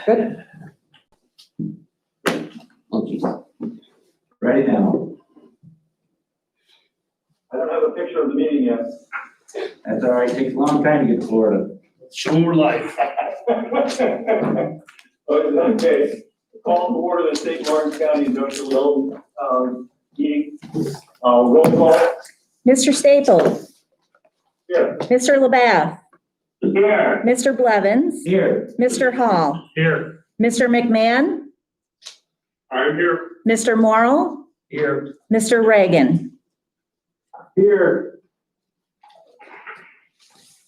Good. Oh, geez. Ready now. I don't have a picture of the meeting yet. That's all right. Takes a long time to get to Florida. Show more life. Okay, call to order the St. Lawrence County Industrial Development meeting. Roll call. Mr. Staples, Here. Mr. LaBeouf, Here. Mr. Blevins, Here. Mr. Hall, Here. Mr. McMahon, I'm here. Mr. Morrell, Here. Mr. Reagan. Here.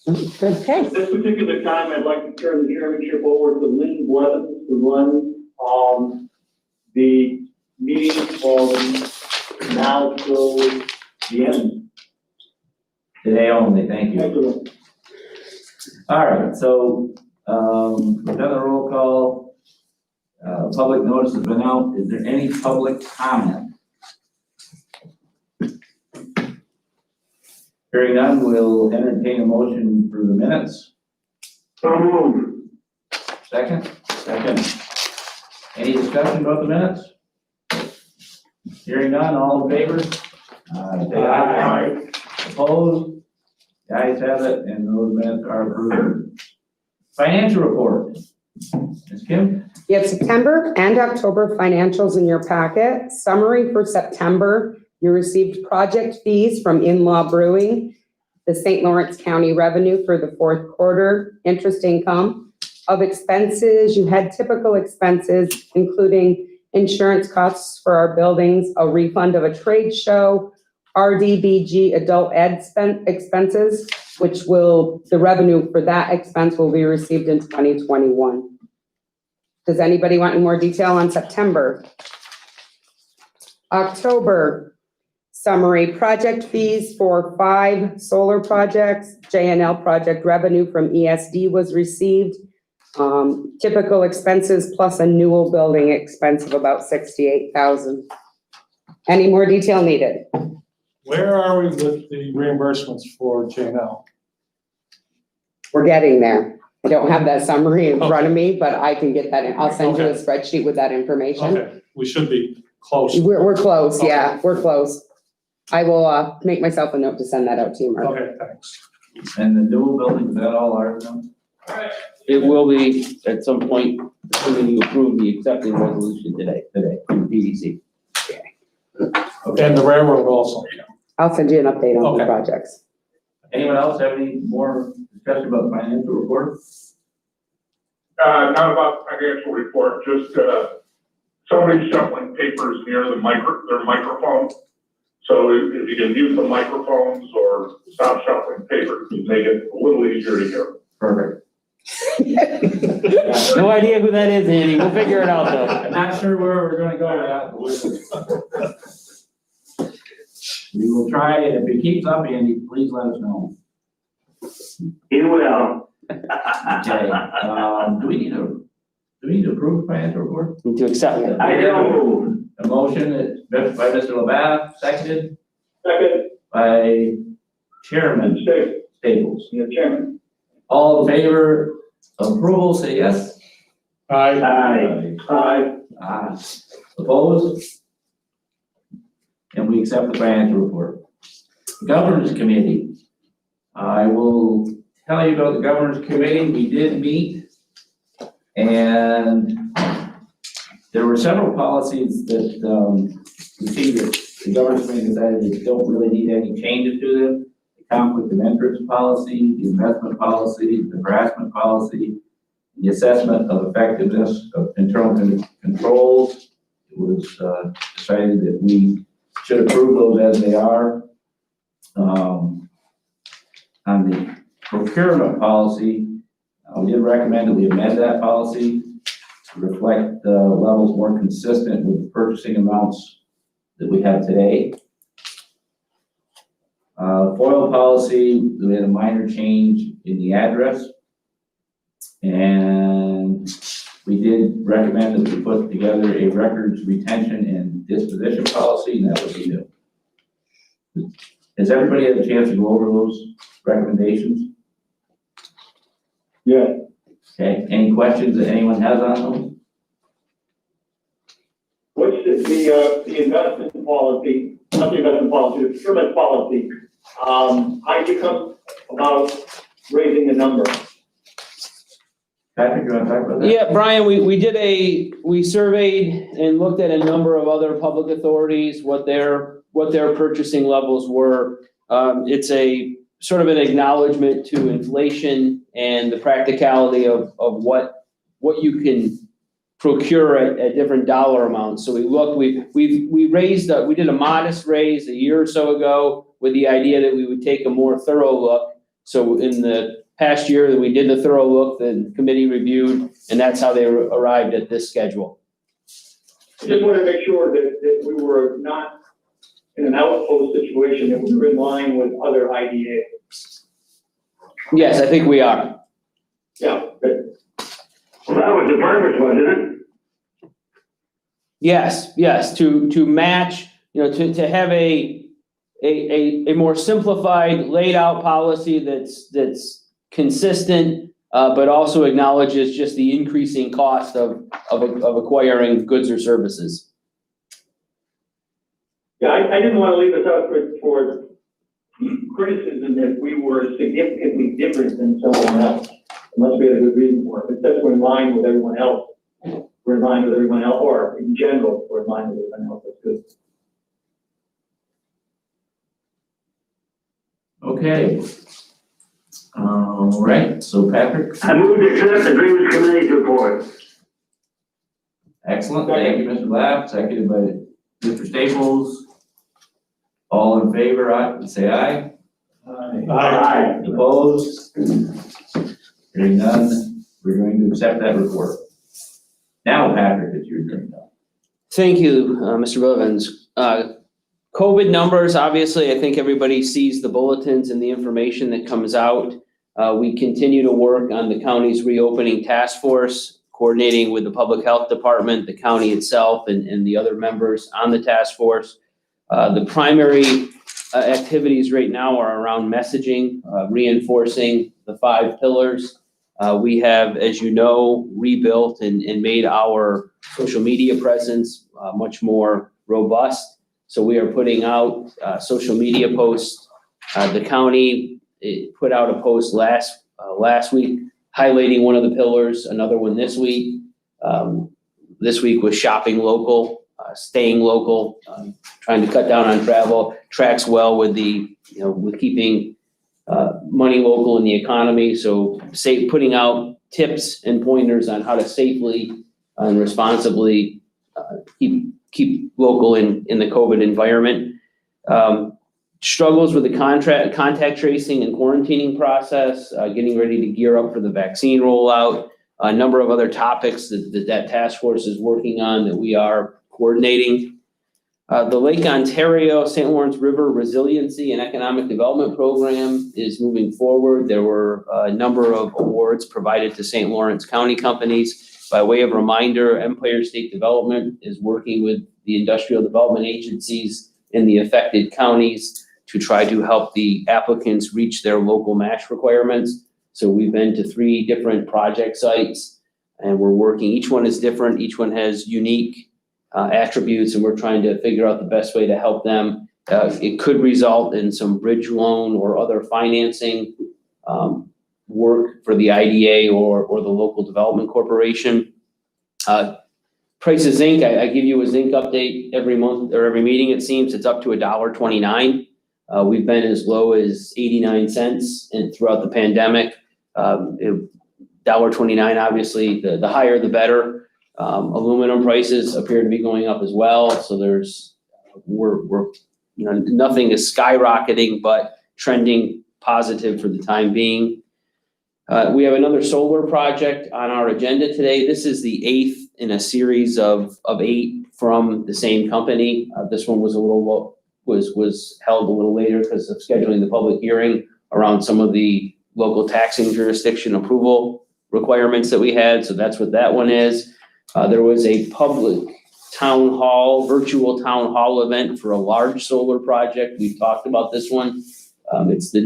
Okay. At this particular time, I'd like to turn the chairmanship over to Lynn Blevins to run the meeting from now till the end. Today only. Thank you. Excellent. All right. So we've done the roll call. Public notice has been out. Is there any public comment? Hearing none, we'll entertain a motion for the minutes. So moved. Second? Second. Any discussion about the minutes? Hearing none, all in favor? Say aye. Opposed? The ayes have it, and those minutes are approved. Financial report. Ms. Kim? You have September and October financials in your packet. Summary for September, you received project fees from In-Law Brewing, the St. Lawrence County revenue for the fourth quarter, interest income. Of expenses, you had typical expenses, including insurance costs for our buildings, a refund of a trade show, RDBG adult ed expenses, which the revenue for that expense will be received in 2021. Does anybody want any more detail on September? October, summary, project fees for 5 solar projects, JNL project revenue from ESD was received. Typical expenses plus a Newell building expense of about $68,000. Any more detail needed? Where are we with the reimbursements for JNL? We're getting there. I don't have that summary in front of me, but I can get that in. I'll send you a spreadsheet with that information. Okay, we should be close. We're close, yeah, Okay. we're close. I will, make myself a note to send that out to you, Mark. Okay, thanks. And the Newell building, is that all ours now? It will be at some point, assuming you approve the accepting resolution today from PDC. And the railroad also. I'll send you an update on the Okay. projects. Anyone else have any more discussion about the financial report? Not about financial report, just, somebody shuffling papers near their microphone. So if you can mute the microphones or stop shuffling papers, it make it a little easier to hear. Perfect. No idea who that is, Andy. We'll figure it out though. I'm not sure where we're gonna go with that. We will try, and if it keeps up, Andy, please let us know. He will. Okay, do we need to approve the financial report? Need to accept it. I know. A motion is by Mr. LaBeouf, seconded Second, by Chairman Staples. Your chairman. All in favor of approval, say yes. Aye. Aye. Aye. Aye. Opposed? And we accept the financial report. Governance Committee. I will tell you about the Governance Committee. We did meet, and there were several policies that we see that the Governance Committee decided they don't really need any changes to them. The conflict of interest policy, the investment policy, the harassment policy, the assessment of effectiveness of internal controls. It was decided that we should approve those as they are. On the procurement policy, we did recommend that we amend that policy to reflect levels more consistent with the purchasing amounts that we have today. FOIL policy, we had a minor change in the address. And we did recommend that we put together a records retention and disposition policy, and that would be new. Has everybody had a chance to go over those recommendations? Yeah. Okay, any questions that anyone has on those? What's the investment policy, not the investment policy, the procurement policy? How do you come about raising the number? Patrick, you wanna talk about that? Yeah, Brian, we surveyed and looked at a number of other public authorities, what their purchasing levels were. It's a sort of an acknowledgement to inflation and the practicality of what you can procure at different dollar amounts. So we looked, we raised, we did a modest raise a year or so ago with the idea that we would take a more thorough look. So in the past year that we did the thorough look, the committee reviewed, and that's how they arrived at this schedule. I just want to make sure that we were not in an outpost situation, that we were in line with other IDA. Yes, I think we are. Yeah, good. Well, that was the purpose, wasn't it? Yes, to match, to have a more simplified, laid out policy that's consistent, but also acknowledges just the increasing cost of acquiring goods or services. Yeah, I didn't want to leave us out for criticism that we were significantly different than someone else. Unless we had a good reason for it, but that's we're in line with everyone else. We're in line with everyone else, or in general, we're in line with everyone else, that's good. Okay. All right, so Patrick, I move to accept the Grievance Committee's report. excellent, thank you, Mr. Lapp, seconded by Mr. Staples. All in favor, say aye. Aye. Opposed? Hearing none, we're going to accept that report. Now, Patrick, it's your turn now. Thank you, Mr. Bivens. COVID numbers, obviously, I think everybody sees the bulletins and the information that comes out. We continue to work on the county's reopening task force, coordinating with the public health department, the county itself, and the other members on the task force. The primary activities right now are around messaging, reinforcing the 5 pillars. We have, as you know, rebuilt and made our social media presence much more robust. So we are putting out social media posts. The county put out a post last week highlighting one of the pillars, another one this week. This week was shopping local, staying local, trying to cut down on travel, tracks well with with keeping money local in the economy. So putting out tips and pointers on how to safely and responsibly keep local in the COVID environment. Struggles with the contact tracing and quarantining process, getting ready to gear up for the vaccine rollout, a number of other topics that task force is working on that we are coordinating. The Lake Ontario St. Lawrence River Resiliency and Economic Development Program is moving forward. There were a number of awards provided to St. Lawrence County companies. By way of reminder, Empire State Development is working with the industrial development agencies in the affected counties to try to help the applicants reach their local match requirements. So we've been to 3 different project sites and we're working, each one is different, each one has unique attributes, and we're trying to figure out the best way to help them. It could result in some bridge loan or other financing work for the IDA or the local development corporation. Price of zinc, I give you a zinc update every month or every meeting, it seems. It's up to $1.29. We've been as low as 89 cents throughout the pandemic. $1.29, obviously, the higher the better. Aluminum prices appear to be going up as well. So nothing is skyrocketing, but trending positive for the time being. We have another solar project on our agenda today. This is the 8th in a series of 8 from the same company. This one was was held a little later because of scheduling the public hearing around some of the local taxing jurisdiction approval requirements that we had. So that's what that one is. There was a public virtual town hall event for a large solar project. We've talked about this one. It's the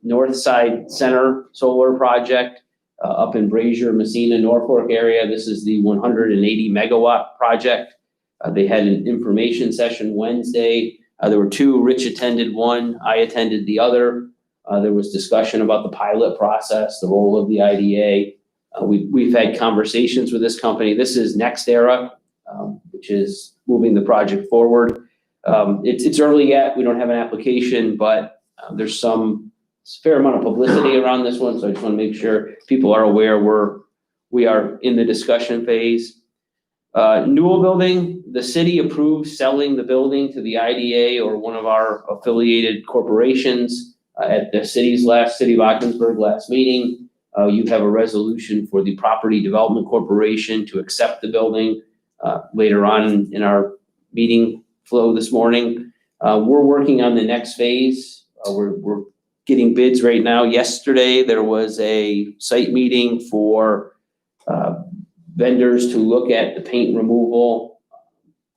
North Side Center Solar Project. up in Brazier, Messina, Norfolk area. This is the 180 megawatt project. They had an information session Wednesday. There were two. Rich attended one, I attended the other. There was discussion about the pilot process, the role of the IDA. We've had conversations with this company. This is NextEra, which is moving the project forward. It's early yet. We don't have an application, but there's some fair amount of publicity around this one. So I just want to make sure people are aware we are in the discussion phase. Newell Building, the city approved selling the building to the IDA or one of our affiliated corporations at the City of Ogdensburg last meeting. You have a resolution for the Property Development Corporation to accept the building later on in our meeting flow this morning. We're working on the next phase. We're getting bids right now. Yesterday, there was a site meeting for vendors to look at the paint removal,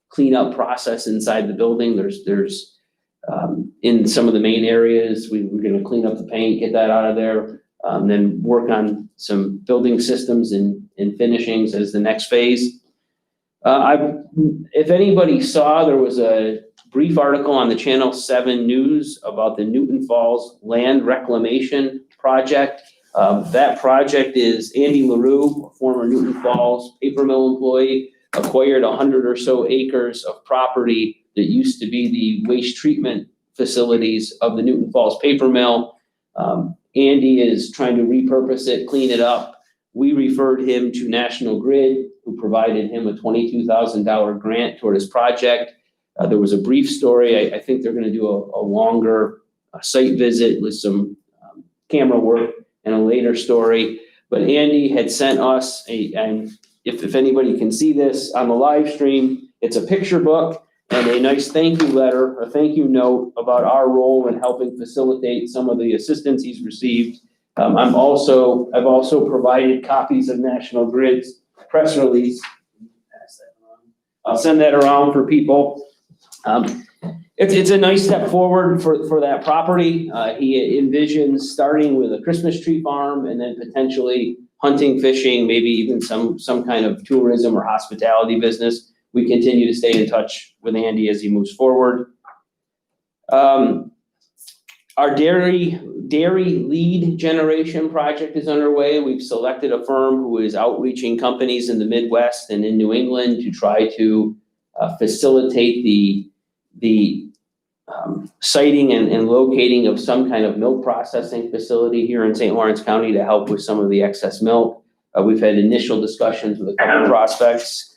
cleanup process inside the building. There's in some of the main areas, we're gonna clean up the paint, get that out of there, then work on some building systems and finishings as the next phase. If anybody saw, there was a brief article on the Channel 7 News about the Newton Falls Land Reclamation Project. That project is Andy LaRue, a former Newton Falls paper mill employee, acquired 100 or so acres of property that used to be the waste treatment facilities of the Newton Falls paper mill. Andy is trying to repurpose it, clean it up. We referred him to National Grid, who provided him a $22,000 grant toward his project. There was a brief story. I think they're going to do a longer site visit with some camera work and a later story. But Andy had sent us and if anybody can see this on the live stream, it's a picture book and a nice thank you letter, a thank you note about our role in helping facilitate some of the assistance he's received. I've also provided copies of National Grid's press release. I'll send that around for people. It's a nice step forward for that property. He envisions starting with a Christmas tree farm and then potentially hunting, fishing, maybe even some kind of tourism or hospitality business. We continue to stay in touch with Andy as he moves forward. Our dairy lead generation project is underway. We've selected a firm who is outreaching companies in the Midwest and in New England to try to facilitate the siting and locating of some kind of milk processing facility here in St. Lawrence County to help with some of the excess milk. We've had initial discussions with a couple of prospects.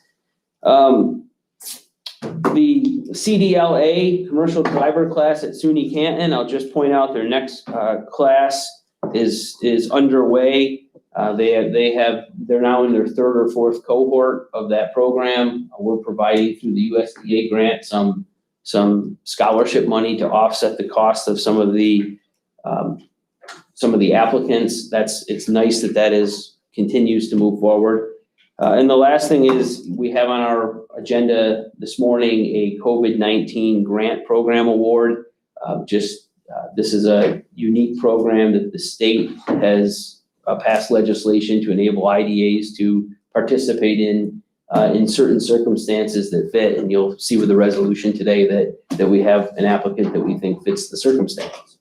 The CDLA commercial driver class at SUNY Canton, I'll just point out their next class is underway. They're now in their third or fourth cohort of that program. We're providing through the USDA grant some scholarship money to offset the cost of some of the applicants. It's nice that continues to move forward. And the last thing is we have on our agenda this morning a COVID-19 grant program award. This is a unique program that the state has passed legislation to enable IDAs to participate in certain circumstances that fit. And you'll see with the resolution today that we have an applicant that we think fits the circumstances.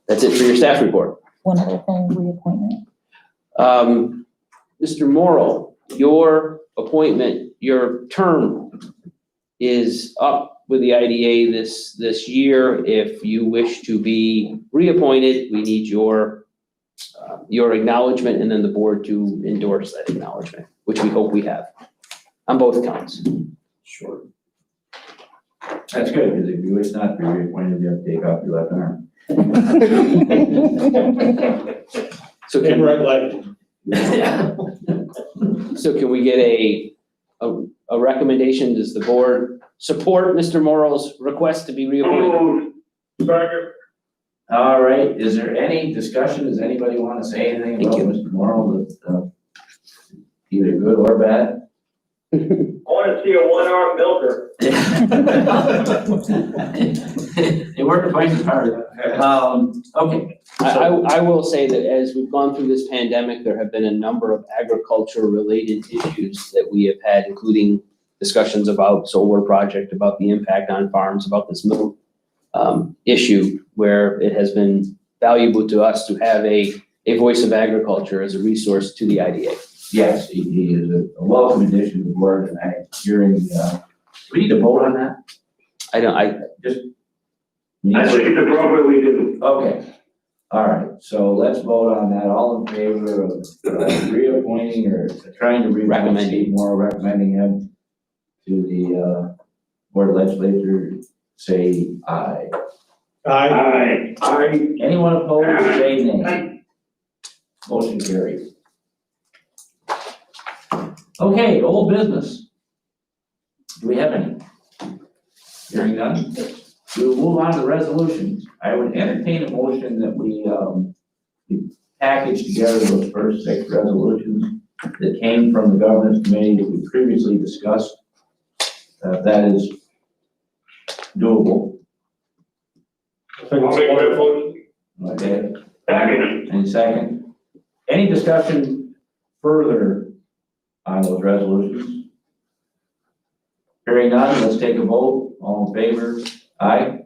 That's it for your staff report. One other thing, reappointment. Mr. Morrow, your appointment, your term is up with the IDA this year. If you wish to be reappointed, we need your acknowledgement and then the board to endorse that acknowledgement, which we hope we have on both counts. Sure. That's good, because if you wish not to be reappointed, you have to take off your left arm. So Name right leg. So can we get a recommendation? Does the board support Mr. Morrow's request to be reappointed? Second. All right, is there any discussion? Does anybody want to say anything about Mr. Morrow that's either good or bad? I want to see a one-armed milker. They work twice as hard. Okay. I will say that as we've gone through this pandemic, there have been a number of agriculture-related issues that we have had, including discussions about solar project, about the impact on farms, about this mill issue, where it has been valuable to us to have a voice of agriculture as a resource to the IDA. Yes, he is a welcome addition to the board, and I'm hearing, do we need to vote on that? I think it's appropriate we do. Okay, all right, so let's vote on that. All in favor of reappointing or trying to recommend Steve Morrow, recommending him to the Board of Legislature, say aye. Aye. Aye. Anyone opposed, say nay. Motion carried. Okay, old business. Do we have any? Hearing none? We will move on to resolutions. I would entertain a motion that we package together those first 6 resolutions that came from the governance committee that we previously discussed. That is doable. I think I'll it's make that wonderful. motion. Okay, Second. any second? Any discussion further on those resolutions? Hearing none, let's take a vote. All in favor? Aye.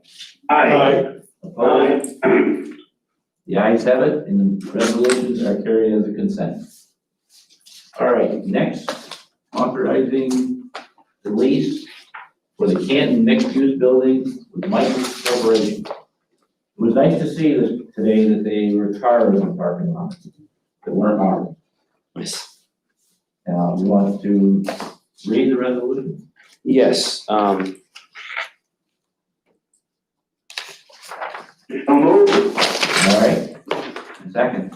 Aye. Opposed? The ayes have it, and the resolutions are carried as a consent. All right, next, authorizing the lease for the Canton mixed-use building with Michaels Corporation. It was nice to see this today, that they were cars in the parking lot that weren't ours. We want to read the resolution? Yes, So moved. All right, second.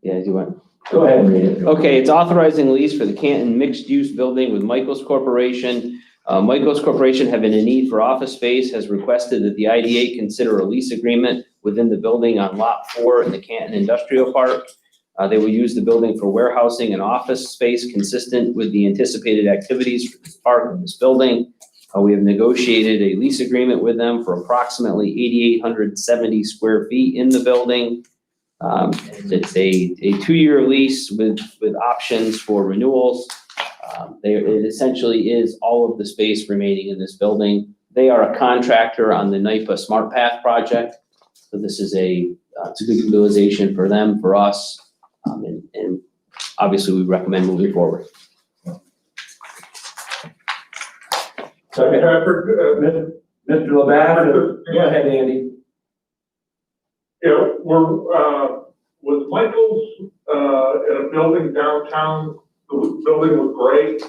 yeah, do you want? Go ahead and read it. Okay, it's authorizing lease for the Canton mixed-use building with Michaels Corporation. Michaels Corporation, having a need for office space, has requested that the IDA consider a lease agreement within the building on Lot 4 in the Canton Industrial Park. They will use the building for warehousing and office space consistent with the anticipated activities for this park and this building. We have negotiated a lease agreement with them for approximately 8,870 square feet in the building. It's a 2-year lease with options for renewals. It essentially is all of the space remaining in this building. They are a contractor on the NYPA Smart Path project. So this is it's a good utilization for them, for us, and obviously we recommend moving forward. Okay, Patrick, Mr. LeBaff, go ahead, Andy. yeah, was Michael's, in a building downtown, the building was great,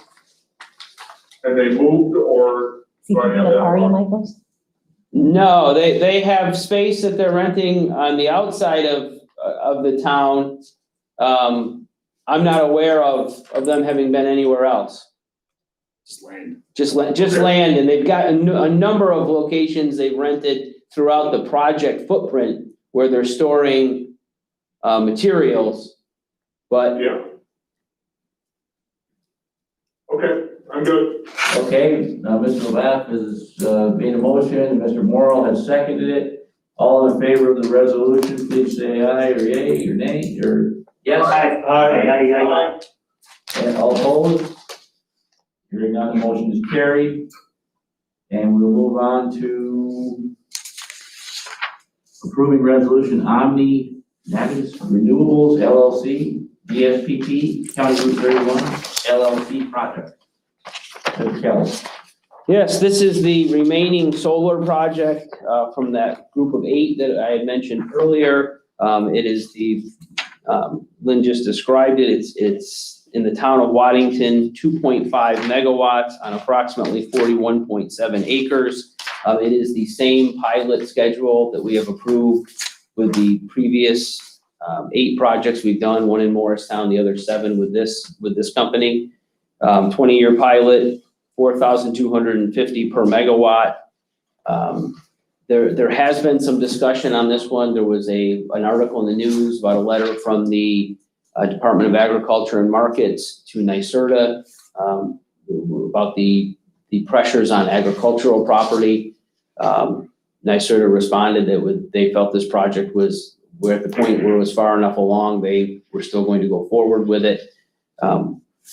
and they moved, or? Is he thinking of Aria Michaels? No, they have space that they're renting on the outside of the town. I'm not aware of them having been anywhere else. Just land, and they've got a number of locations they've rented throughout the project footprint where they're storing materials, but. Yeah. Okay, I'm good. Okay, now Mr. LeBaff has made a motion, and Mr. Morrow has seconded it. All in favor of the resolution, please say aye or yay or nay or yes. Aye. Aye. And all opposed? Hearing none, the motion is carried. And we'll move on to approving resolution Omni Navis Renewables LLC, DSPP, County Route 31 LLC project. Mr. Kelly. Yes, this is the remaining solar project from that group of 8 that I had mentioned earlier. It is Lynn just described it. It's in the town of Waddington, 2.5 megawatts on approximately 41.7 acres. It is the same pilot schedule that we have approved with the previous 8 projects we've done, 1 in Morristown, the other 7 with this company. 20-year pilot, 4,250 per megawatt. There has been some discussion on this one. There was an article in the news about a letter from the Department of Agriculture and Markets to NYSERDA about the the pressures on agricultural property. NYSERDA responded that they felt this project we're at the point where it was far enough along, they were still going to go forward with it.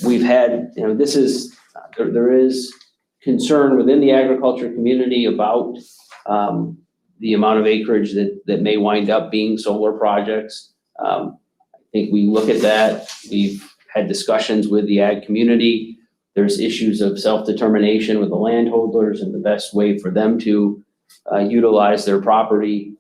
We've had, there is concern within the agriculture community about the amount of acreage that may wind up being solar projects. I think we look at that. We've had discussions with the ag community. There's issues of self-determination with the landholders and the best way for them to utilize their property.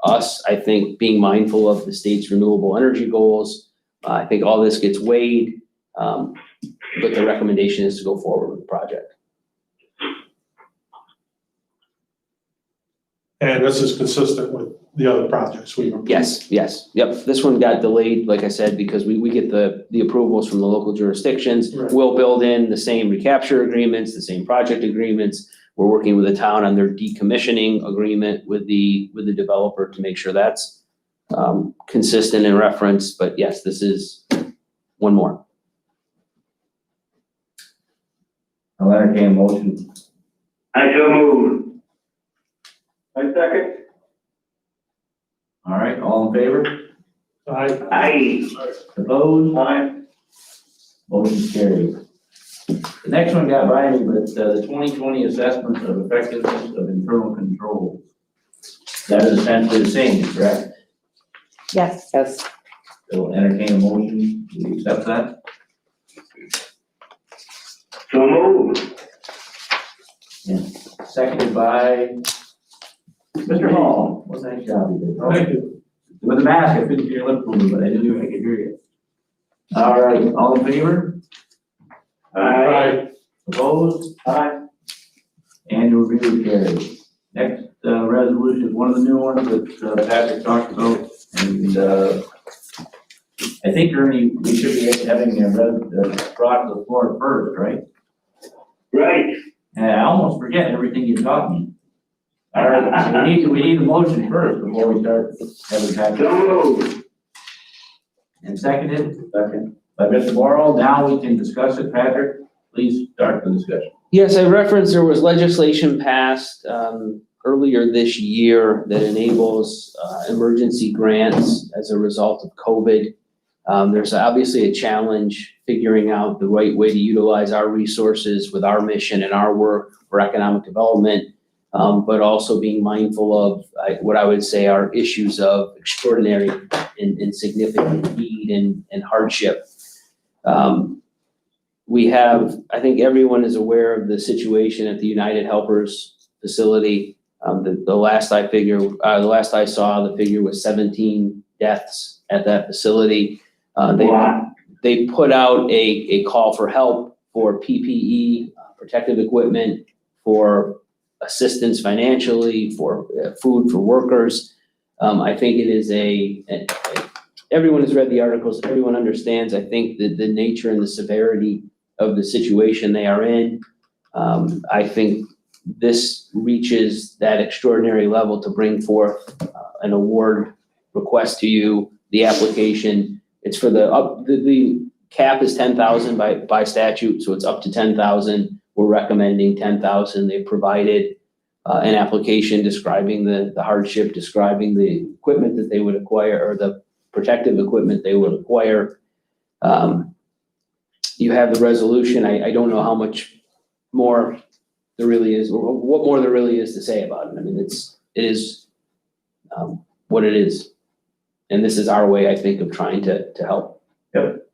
Us, I think, being mindful of the state's renewable energy goals. I think all this gets weighed, but the recommendation is to go forward with the project. And this is consistent with the other projects we've approved. Yes, yep. This one got delayed, like I said, because we get the approvals from the local jurisdictions. Right. We'll build in the same recapture agreements, the same project agreements. We're working with the town on their decommissioning agreement with the developer to make sure that's consistent in reference. But yes, this is one more. I'll entertain a motion. I so moved. I second. All right, all in favor? Aye. Opposed? Aye. Motion carried. The next one got by me, but the 2020 assessment of effectiveness of internal controls. That is essentially the same, correct? Yes. Yes. So entertain a motion to accept that. So moved. Seconded by Mr. Hall. What a nice job you did. Thank you. With the mask, I couldn't hear your lip moving, but I knew I could hear you. All right, all in favor? Aye. Opposed? Aye. Annual review carried. Next resolution is one of the new ones that Patrick talked about, and I think, Ernie, we should be having brought to the floor first, right? Right. And I almost forget everything you taught me. All right, so we need a motion first before we start having Patrick. So moved. And seconded? Second. By Mr. Morrow. Now we can discuss it. Patrick, please start the discussion. Yes, I referenced there was legislation passed earlier this year that enables emergency grants as a result of COVID. There's obviously a challenge figuring out the right way to utilize our resources with our mission and our work for economic development, but also being mindful of what I would say are issues of extraordinary and significant need and hardship. We have, I think everyone is aware of the situation at the United Helpers facility. The last I saw, the figure was 17 deaths at that facility. They put out a call for help for PPE, protective equipment, for assistance financially, for food for workers. I think it is everyone has read the articles, everyone understands, I think, the nature and the severity of the situation they are in. I think this reaches that extraordinary level to bring forth an award request to you, the application. It's for the cap is 10,000 by statute, so it's up to 10,000. We're recommending 10,000. They provided an application describing the hardship, describing the equipment that they would acquire, or the protective equipment they would acquire. You have the resolution. I don't know how much more there really is, or what more there really is to say about it. I mean, it is what it is. And this is our way, I think, of trying to help. Yep.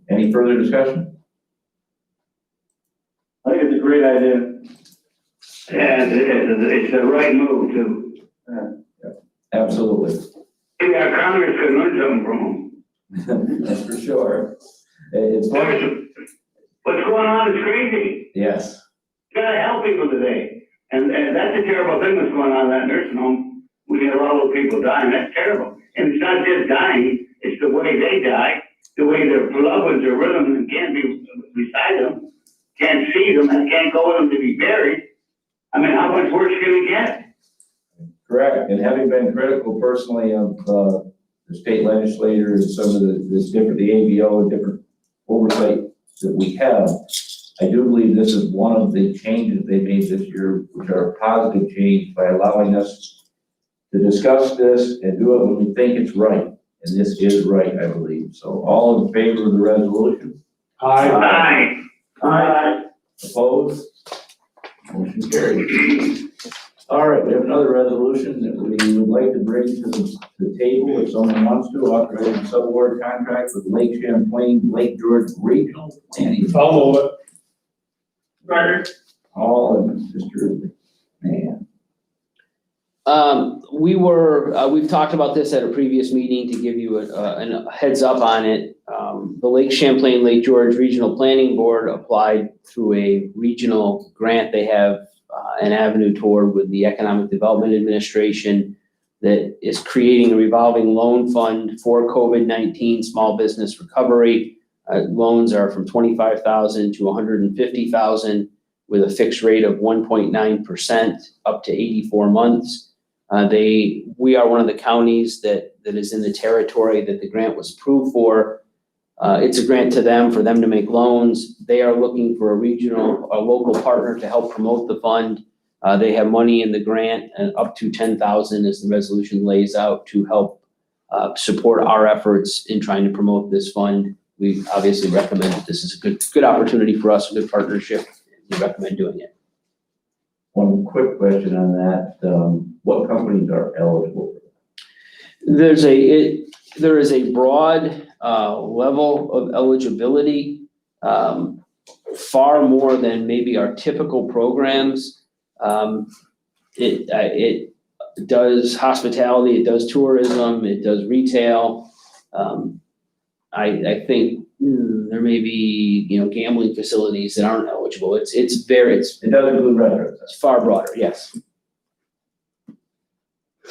Any further discussion? I think it's a great idea. Yeah, it's the right move too. Absolutely. Yeah, Congress could learn something from them. That's for sure. It's fun. What's going on is crazy. Yes. You gotta help people today. And that's a terrible thing that's going on in that nursing home. We get a lot of people dying. That's terrible. And it's not just dying, it's the way they die, the way their loved ones are with them and can't be beside them, can't see them, and can't go with them to be buried. I mean, how much worse can it get? Correct. And having been critical personally of the state legislature and some of the ABO and different oversight that we have, I do believe this is one of the changes they made this year, which are a positive change by allowing us to discuss this and do it when we think it's right. And this is right, I believe. So all in favor of the resolution? Aye. Aye. Opposed? Motion carried. All right, we have another resolution that we would like to bring to the table if someone wants to, authorize a subaward contract with Lake Champlain, Lake George Regional Planning. I'll move it. Right. All and Mr. Man. We've talked about this at a previous meeting to give you a heads up on it. The Lake Champlain, Lake George Regional Planning Board applied through a regional grant. They have an avenue toward with the Economic Development Administration that is creating a revolving loan fund for COVID-19 small business recovery. Loans are from $25,000 to $150,000 with a fixed rate of 1.9% up to 84 months. We are one of the counties that is in the territory that the grant was approved for. It's a grant to them for them to make loans. They are looking for a local partner to help promote the fund. They have money in the grant and up to $10,000 as the resolution lays out to help support our efforts in trying to promote this fund. We obviously recommend that this is a good opportunity for us, a good partnership. We recommend doing it. One quick question on that. What companies are eligible for that? There is a broad level of eligibility, far more than maybe our typical programs. It does hospitality, it does tourism, it does retail. I think there may be, gambling facilities that aren't eligible. It does include restaurants. It's far broader, yes.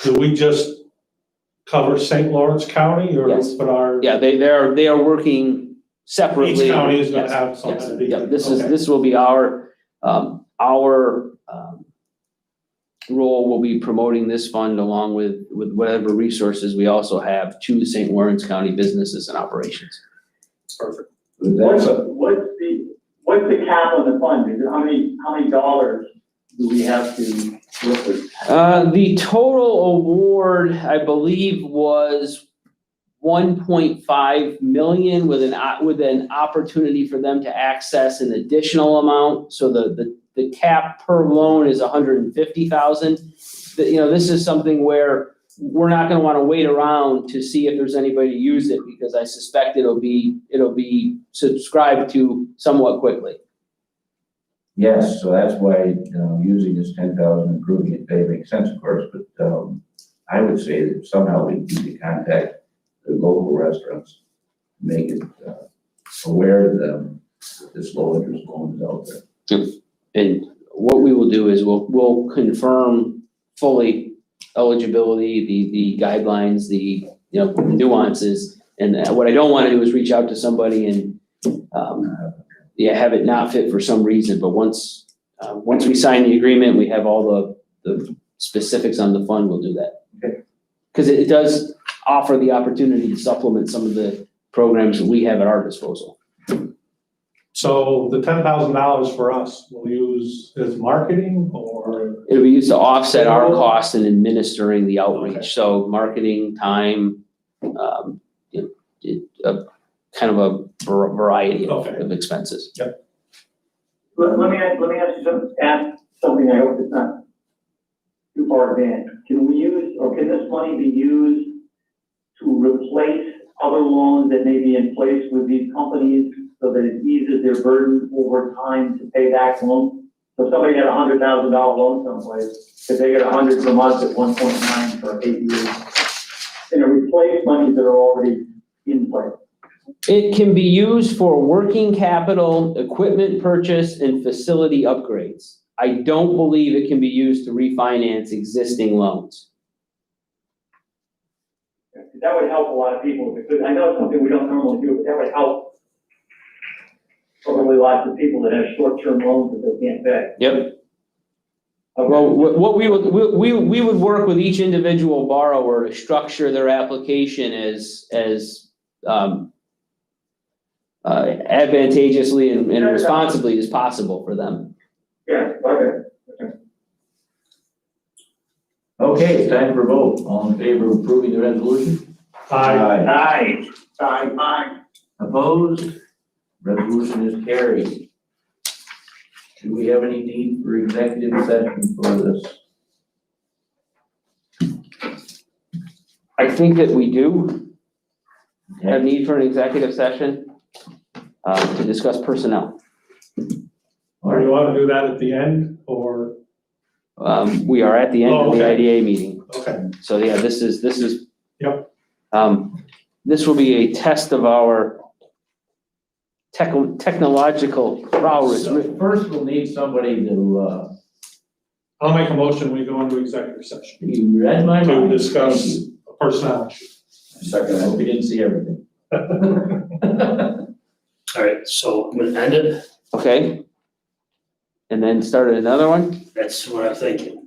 Do we just cover St. Lawrence County or Yes. put our? Yeah, they are working separately. Each county is gonna Yes, have yes. something. Yeah, Okay. this will be our role will be promoting this fund along with whatever resources we also have to St. Lawrence County businesses and operations. Perfect. What's the cap on the fund? Is it how many dollars do we have to work with? The total award, I believe, was 1.5 million with an opportunity for them to access an additional amount. So the cap per loan is 150,000. This is something where we're not gonna wanna wait around to see if there's anybody to use it, because I suspect it'll be subscribed to somewhat quickly. Yes, so that's why, using this 10,000, improving it, they make sense, of course, but, I would say that somehow we need to contact the local restaurants, make it, aware to them that this low interest loan is out there. And what we will do is we'll confirm fully eligibility, the guidelines, the nuances. And what I don't wanna do is reach out to somebody and, have it not fit for some reason. But once we sign the agreement, we have all the specifics on the fund, we'll do that. Okay. Cause it does offer the opportunity to supplement some of the programs that we have at our disposal. So the $10,000 for us, we'll use as marketing or? It'll be used to offset our costs in administering the Okay. outreach, so marketing, time, kind of a variety Okay. of expenses. Let me ask something, I hope it's not too far advanced. Can this money be used to replace other loans that may be in place with these companies so that it eases their burden over time to pay back loans? So if somebody had a $100,000 loan someplace, if they get 100 per month at 1.9 for 8 years, and it replace monies that are already in place. It can be used for working capital, equipment purchase, and facility upgrades. I don't believe it can be used to refinance existing loans. That would help a lot of people, because I know it's something we don't normally do, but that would help probably lots of people that have short-term loans that they can't pay. Yep. Okay. Well, what we would work with each individual borrower to structure their application as advantageously and responsibly as possible for them. Yeah, okay. Okay, it's time for a vote. All in favor of approving the resolution? Aye. Aye. Opposed? Resolution is carried. Do we have any need for executive session for this? I think that we do have need for an executive session to discuss personnel. Or you wanna do that at the end, or, We are at the end of the Oh, okay. IDA meeting. okay, So yeah, this is. Yep. This will be a test of our technological prowess. So first, we'll need somebody to, I'll make a motion, we go into executive session you read my to mind. discuss Thank you. a personnel issue. Second, I hope you didn't see everything. All right, so I'm gonna end it. Okay. And then start another one? That's what I'm thinking.